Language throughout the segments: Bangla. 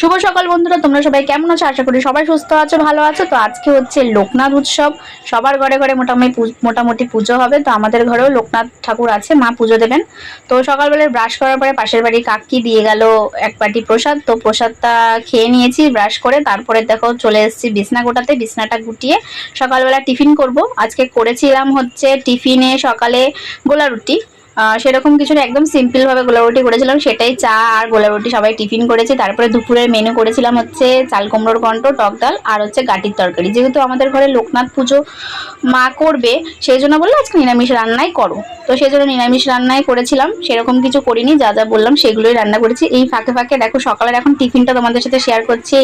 শুভ সকাল বন্ধুরা, তোমরা সবাই কেমন আছো? আশা করি সবাই সুস্থ আছো, ভালো আছো। তো আজকে হচ্ছে লোকনাথ উৎসব। সবার ঘরে ঘরে মোটামুটি পুজো হবে। তো আমাদের ঘরেও লোকনাথ ঠাকুর আছে, মা পুজো দেবেন। তো সকালবেলায় ব্রাশ করার পরে পাশের বাড়ি কাকি দিয়ে গেল এক বাটি প্রসাদ। তো প্রসাদটা খেয়ে নিয়েছি ব্রাশ করে। তারপরে দেখো চলে এসেছি বিছনা গোটাতে, বিছনাটা গুটিয়ে সকালবেলা টিফিন করব। আজকে করেছিলাম হচ্ছে টিফিনে সকালে গোলা রুটি। সেরকম কিছু না, একদম সিম্পল ভাবে গোলা রুটি করেছিলাম, সেটাই চা আর গোলা রুটি সবাই টিফিন করেছে। তারপরে দুপুরের মেনু করেছিলাম হচ্ছে চাল কুমড়োর ঘন্ট, টক ডাল আর হচ্ছে গাটির তরকারি। যেহেতু আমাদের ঘরে লোকনাথ পুজো মা করবে, সেই জন্য বললো আজকে নিরামিষ রান্নাই করো। তো সেই জন্য নিরামিষ রান্নাই করেছিলাম, সেরকম কিছু করিনি। যা যা বললাম সেগুলোই রান্না করেছি। এই ফাঁকে ফাঁকে দেখো সকালের এখন টিফিনটা তোমাদের সাথে শেয়ার করছি।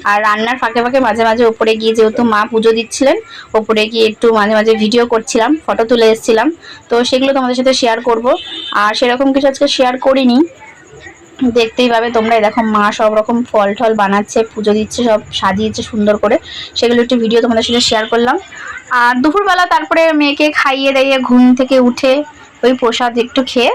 আর রান্নার ফাঁকে ফাঁকে মাঝে মাঝে ওপরে গিয়ে, যেহেতু মা পুজো দিচ্ছিলেন, ওপরে গিয়ে একটু মাঝে মাঝে ভিডিও করছিলাম, ফটো তুলে এসেছিলাম। তো সেগুলো তোমাদের সাথে শেয়ার করব। আর সেরকম কিছু আজকে শেয়ার করিনি, দেখতেই পাবে তোমরা। দেখো মা সব রকম ফল টল বানাচ্ছে, পুজো দিচ্ছে, সব সাজিয়েছে সুন্দর করে। সেগুলো একটু ভিডিও তোমাদের সাথে শেয়ার করলাম। আর দুপুরবেলা তারপরে মেয়েকে খাইয়ে দাইয়ে ঘুম থেকে উঠে ওই প্রসাদ একটু খেয়ে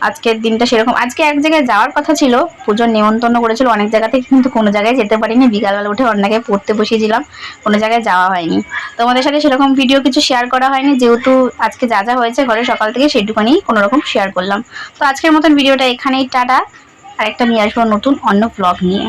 আজকের দিনটা সেরকম। আজকে এক জায়গায় যাওয়ার কথা ছিল, পুজোর নেমন্তন্ন করেছিল অনেক জায়গা থেকে, কিন্তু কোনো জায়গায় যেতে পারিনি। বিকালবেলা উঠে অন্যকে পড়তে বসিয়েছিলাম, কোনো জায়গায় যাওয়া হয়নি। তোমাদের সাথে সেরকম ভিডিও কিছু শেয়ার করা হয়নি, যেহেতু আজকে যা যা হয়েছে ঘরে সকাল থেকে সেটুকুনি কোনোরকম শেয়ার করলাম। তো আজকের মতন ভিডিওটা এখানেই, টাটা। আরেকটা নিয়ে আসবো নতুন অন্য ব্লগ নিয়ে।